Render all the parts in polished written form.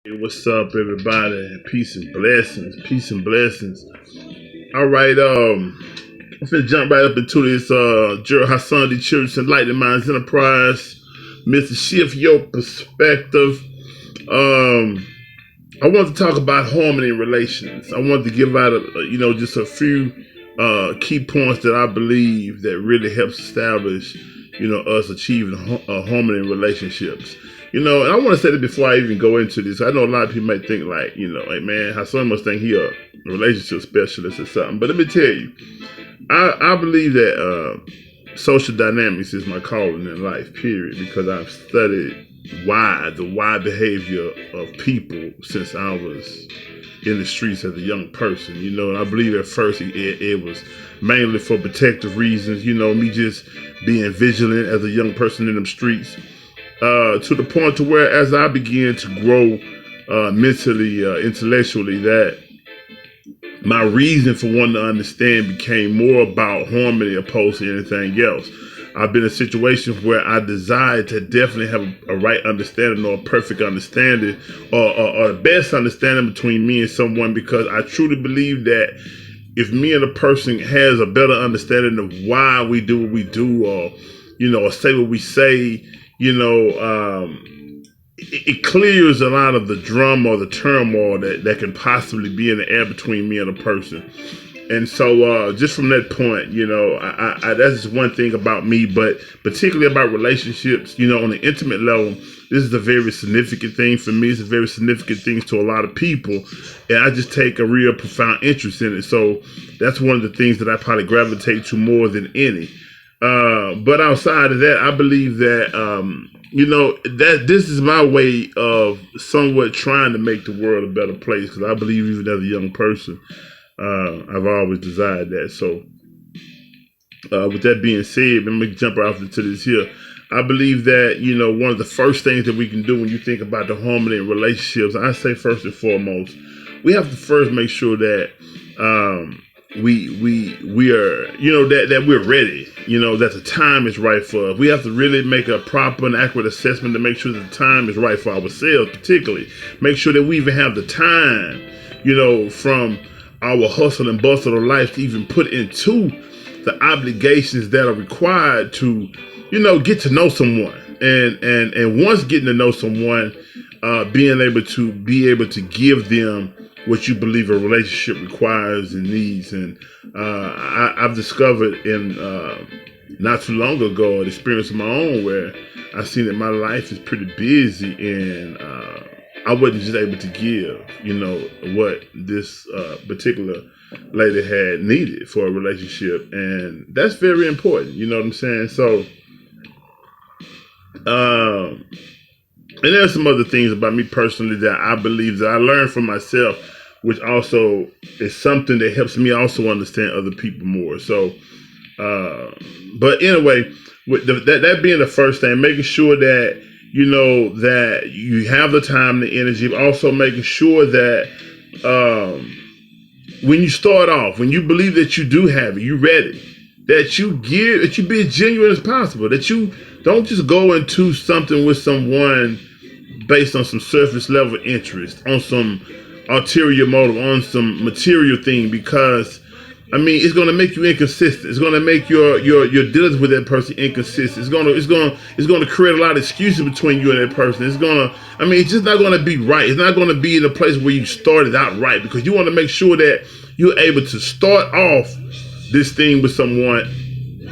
Hey, what's up, everybody? Peace and blessings. Peace and blessings. All right, I'm finna jump right up into this Gerald Hassan the Church Enlightening Minds Enterprise. Mr. Shift Your Perspective. Um, I want to talk about harmony in relations. I want to give out just a few key points that I believe that really helps establish, us achieving harmony in relationships. And I want to say that before I even go into this. I know a lot of people might think like, hey man, Hassan must think he a relationship specialist or something. But let me tell you, I believe that social dynamics is my calling in life, period, because I've studied the why behavior of people since I was in the streets as a young person, and I believe at first it was mainly for protective reasons, me just being vigilant as a young person in them streets, to the point to where as I began to grow mentally, intellectually, that my reason for wanting to understand became more about harmony opposed to anything else. I've been in situations where I desired to definitely have a right understanding or a perfect understanding or the best understanding between me and someone, because I truly believe that if me and a person has a better understanding of why we do what we do, or say what we say, it clears a lot of the drama or the turmoil that can possibly be in the air between me and a person. And so just from that point, I that's just one thing about me, but particularly about relationships, on the intimate level, this is a very significant thing for me. It's a very significant thing to a lot of people. And I just take a real profound interest in it. So that's one of the things that I probably gravitate to more than any. But outside of that, I believe that, that this is my way of somewhat trying to make the world a better place, because I believe even as a young person, I've always desired that. So, with that being said, let me jump right off into this here. I believe that, one of the first things that we can do when you think about the harmony in relationships, I say first and foremost, we have to first make sure that we are, that we're ready, that the time is right for us. We have to really make a proper and accurate assessment to make sure that the time is right for ourselves, particularly. Make sure that we even have the time, from our hustle and bustle of life to even put into the obligations that are required to, get to know someone. And once getting to know someone, being able to give them what you believe a relationship requires and needs. And I've discovered in not too long ago an experience of my own where I've seen that my life is pretty busy, and I wasn't just able to give, what this particular lady had needed for a relationship. And that's very important, you know what I'm saying? So, and there's some other things about me personally that I believe that I learned from myself, which also is something that helps me also understand other people more. So, but anyway, with that being the first thing, making sure that, that you have the time, the energy, also making sure that when you start off, when you believe that you do have it, you're ready, that you be as genuine as possible, that you don't just go into something with someone based on some surface level interest, on some ulterior motive, on some material thing, because it's going to make you inconsistent. It's going to make your dealings with that person inconsistent. It's going to create a lot of excuses between you and that person. It's just not going to be right. It's not going to be in a place where you started out right, because you want to make sure that you're able to start off this thing with someone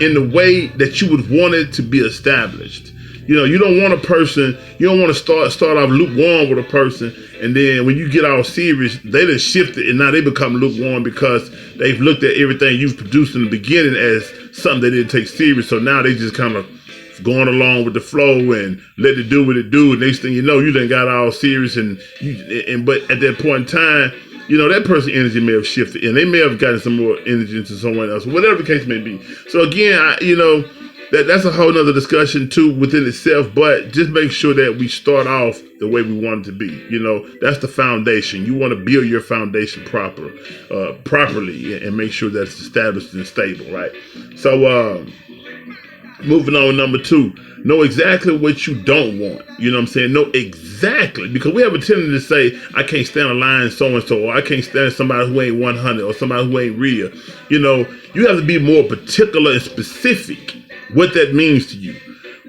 in the way that you would want it to be established. You don't want to start off lukewarm with a person, and then when you get all serious, they just shift it, and now they become lukewarm because they've looked at everything you've produced in the beginning as something they didn't take serious. So now they just kind of going along with the flow and let it do what it do. And next thing you know, you done got all serious, but at that point in time, that person's energy may have shifted, and they may have gotten some more energy into someone else, whatever the case may be. So again, that's a whole nother discussion too within itself, but just make sure that we start off the way we want it to be. That's the foundation. You want to build your foundation properly and make sure that it's established and stable, right? So Moving on, number 2, know exactly what you don't want. You know what I'm saying? Know exactly, because we have a tendency to say, I can't stand a lying so-and-so, or I can't stand somebody who ain't 100, or somebody who ain't real. You know, you have to be more particular and specific what that means to you.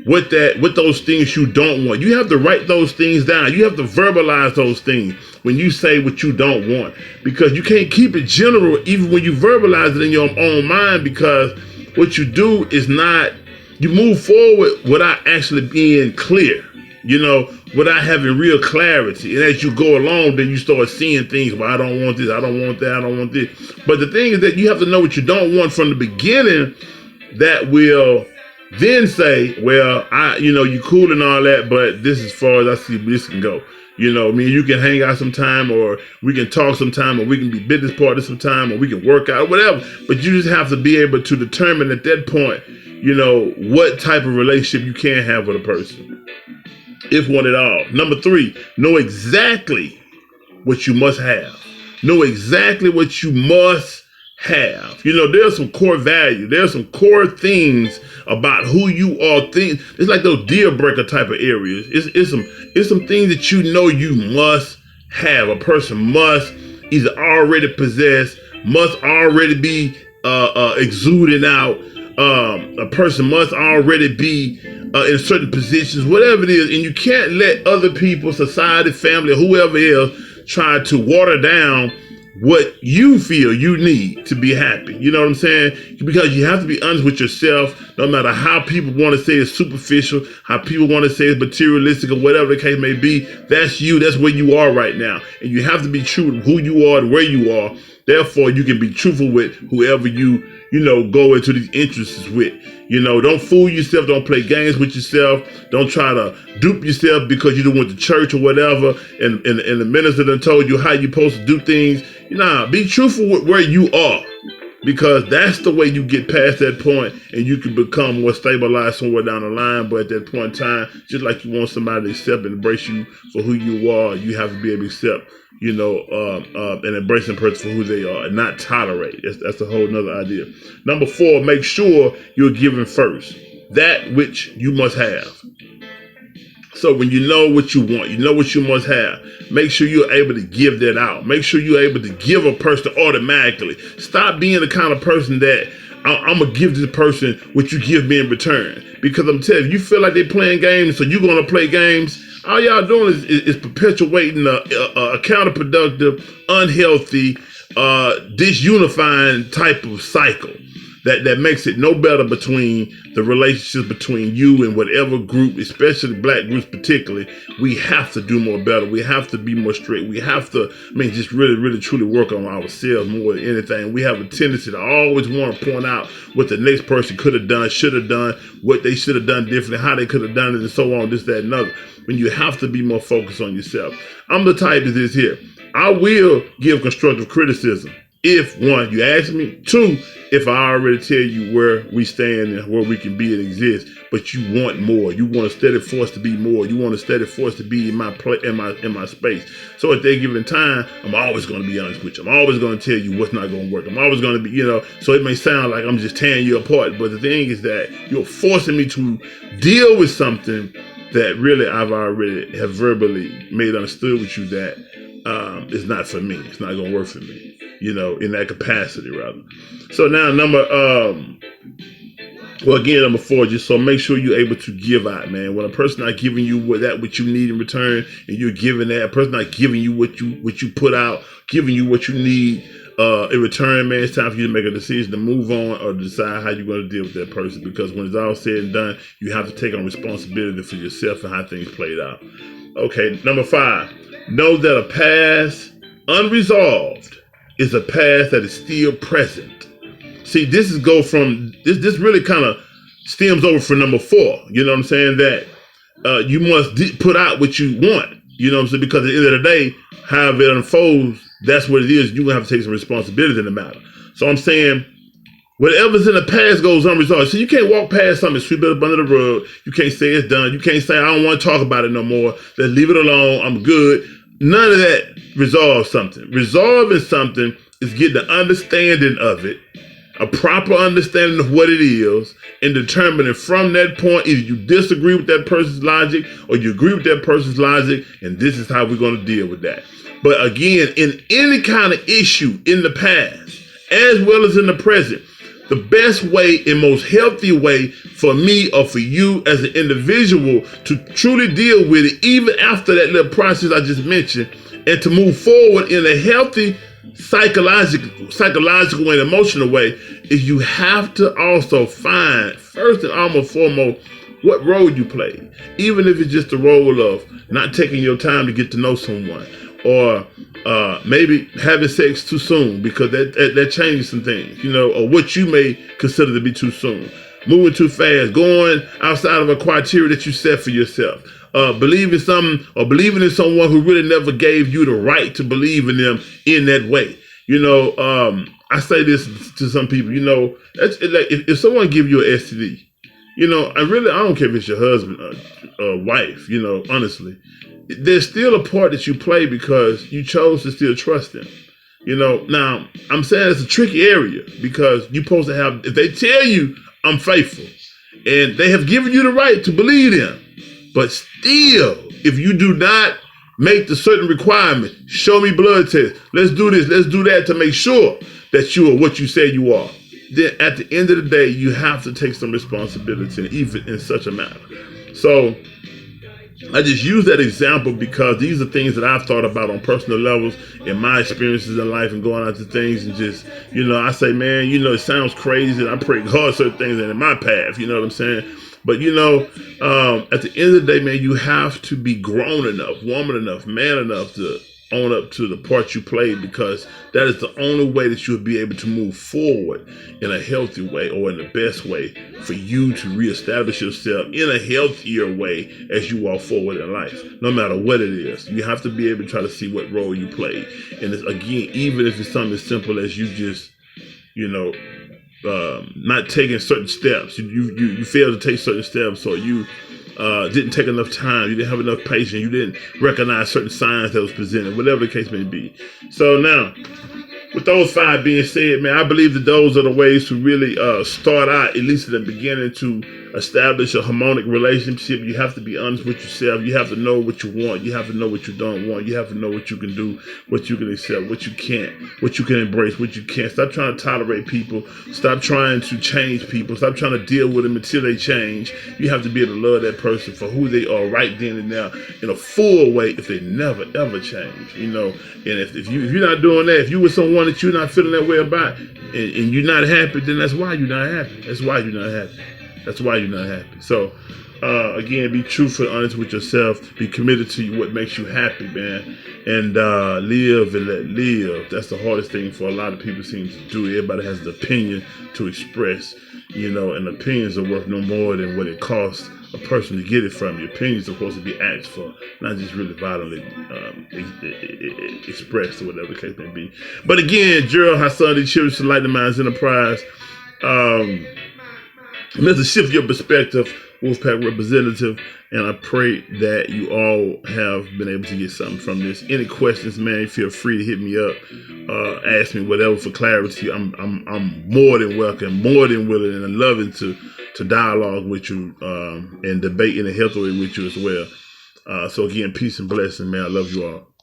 What those things you don't want. You have to write those things down. You have to verbalize those things when you say what you don't want, because you can't keep it general even when you verbalize it in your own mind, because what you do is not, you move forward without actually being clear, you know, without having real clarity. And as you go along, then you start seeing things, well, I don't want this, I don't want that, I don't want this. But the thing is that you have to know what you don't want from the beginning. That will then say, well, you cool and all that, but this is as far as I see this can go. You know, I mean, you can hang out sometime, or we can talk sometime, or we can be business partners sometime, or we can work out, or whatever. But you just have to be able to determine at that point, you know, what type of relationship you can have with a person, if one at all. Number 3, know exactly what you must have. Know exactly what you must have. You know, there's some core value. There's some core things about who you are. Things, it's like those deal breaker type of areas. It's some things that you know you must have. A person must either already possess, must already be exuding out. A person must already be in certain positions, whatever it is, and you can't let other people, society, family, or whoever else try to water down what you feel you need to be happy. You know what I'm saying? Because you have to be honest with yourself, no matter how people want to say it's superficial, how people want to say it's materialistic, or whatever the case may be. That's you. That's where you are right now. And you have to be true to who you are and where you are. Therefore, you can be truthful with whoever you go into these interests with. You know, don't fool yourself. Don't play games with yourself. Don't try to dupe yourself because you done went to church or whatever, and the minister done told you how you're supposed to do things. Be truthful with where you are, because that's the way you get past that point, and you can become more stabilized somewhere down the line. But at that point in time, just like you want somebody to accept and embrace you for who you are, you have to be able to accept, and embrace a person for who they are, and not tolerate. That's a whole nother idea. Number 4, make sure you're giving first that which you must have. So when you know what you want, you know what you must have, make sure you're able to give that out. Make sure you're able to give a person automatically. Stop being the kind of person that I'm going to give this person what you give me in return. Because I'm telling you, feel like they're playing games, so you're going to play games. All y'all doing is perpetuating a counterproductive, unhealthy, disunifying type of cycle that makes it no better between the relationships between you and whatever group, especially black groups particularly. We have to do more better. We have to be more straight. We have to, just really, really, truly work on ourselves more than anything. We have a tendency to always want to point out what the next person could have done, should have done, what they should have done differently, how they could have done it, and so on, this, that, and other. When you have to be more focused on yourself. I'm the type that is here. I will give constructive criticism if, 1, you ask me, 2, if I already tell you where we stand and where we can be and exist, but you want more. You want a steady force to be more. You want a steady force to be in my space. So at that given time, I'm always going to be honest with you. I'm always going to tell you what's not going to work. I'm always going to be, so it may sound like I'm just tearing you apart, but the thing is that you're forcing me to deal with something that really I've already have verbally made understood with you that it's not for me. It's not going to work for me, in that capacity rather. So now number 4, just so make sure you're able to give out, man. When a person not giving you what you need in return, and you're giving that, a person not giving you what you put out, giving you what you need in return, man, it's time for you to make a decision to move on or decide how you're going to deal with that person. Because when it's all said and done, you have to take on responsibility for yourself and how things played out. Okay, number 5, know that a past unresolved is a past that is still present. See, this really kind of stems over from number 4. You know what I'm saying? That you must put out what you want. You know what I'm saying? Because at the end of the day, however it unfolds, that's what it is. You're going to have to take some responsibility in the matter. So I'm saying, whatever's in the past goes unresolved. So you can't walk past something and sweep it up under the rug. You can't say it's done. You can't say, I don't want to talk about it no more. Let's leave it alone. I'm good. None of that resolves something. Resolving something is getting the understanding of it, a proper understanding of what it is, and determining from that point if you disagree with that person's logic or you agree with that person's logic, and this is how we're going to deal with that. But again, in any kind of issue in the past, as well as in the present, the best way and most healthy way for me or for you as an individual to truly deal with it, even after that little process I just mentioned, and to move forward in a healthy psychological and emotional way, is you have to also find, first and almost foremost, what role you play. Even if it's just the role of not taking your time to get to know someone, or maybe having sex too soon, because that changes some things, or what you may consider to be too soon. Moving too fast, going outside of a criteria that you set for yourself. Believing something or believing in someone who really never gave you the right to believe in them in that way. I say this to some people, that's like if someone give you an STD, I don't care if it's your husband or wife, honestly, there's still a part that you play because you chose to still trust them. Now I'm saying it's a tricky area because you're supposed to have, if they tell you I'm faithful and they have given you the right to believe them, but still, if you do not make the certain requirement, show me blood test, let's do this, let's do that to make sure that you are what you say you are, then at the end of the day, you have to take some responsibility, even in such a matter. So I just use that example because these are things that I've thought about on personal levels in my experiences in life and going out to things and just, I say, man, it sounds crazy and I pray God certain things are in my path, you know what I'm saying? But, at the end of the day, man, you have to be grown enough, woman enough, man enough to own up to the part you played, because that is the only way that you'll be able to move forward in a healthy way, or in the best way for you to reestablish yourself in a healthier way as you walk forward in life, no matter what it is. You have to be able to try to see what role you play. And it's, again, even if it's something as simple as you just, not taking certain steps, you failed to take certain steps, or you didn't take enough time, you didn't have enough patience, you didn't recognize certain signs that was presented, whatever the case may be. So now, with those 5 being said, man, I believe that those are the ways to really start out, at least at the beginning, to establish a harmonic relationship. You have to be honest with yourself. You have to know what you want. You have to know what you don't want. You have to know what you can do, what you can accept, what you can't, what you can embrace, what you can't. Stop trying to tolerate people. Stop trying to change people. Stop trying to deal with them until they change. You have to be able to love that person for who they are right then and now in a full way if they never, ever change, And if you're not doing that, if you with someone that you're not feeling that way about and you're not happy, then that's why you're not happy. That's why you're not happy. That's why you're not happy. So, again, be truthful and honest with yourself. Be committed to what makes you happy, man. And live and let live. That's the hardest thing for a lot of people seem to do. Everybody has an opinion to express, and opinions are worth no more than what it costs a person to get it from you. Opinions are supposed to be asked for, not just really violently expressed, or whatever the case may be. But again, Gerald Hassan, the Children to Enlightening Minds Enterprise. Mr. Shift Your Perspective, Wolfpack representative, and I pray that you all have been able to get something from this. Any questions, man, feel free to hit me up, ask me whatever for clarity. I'm more than welcome, more than willing, and loving to dialogue with you and debate in a healthy way with you as well. So again, peace and blessing, man. I love you all.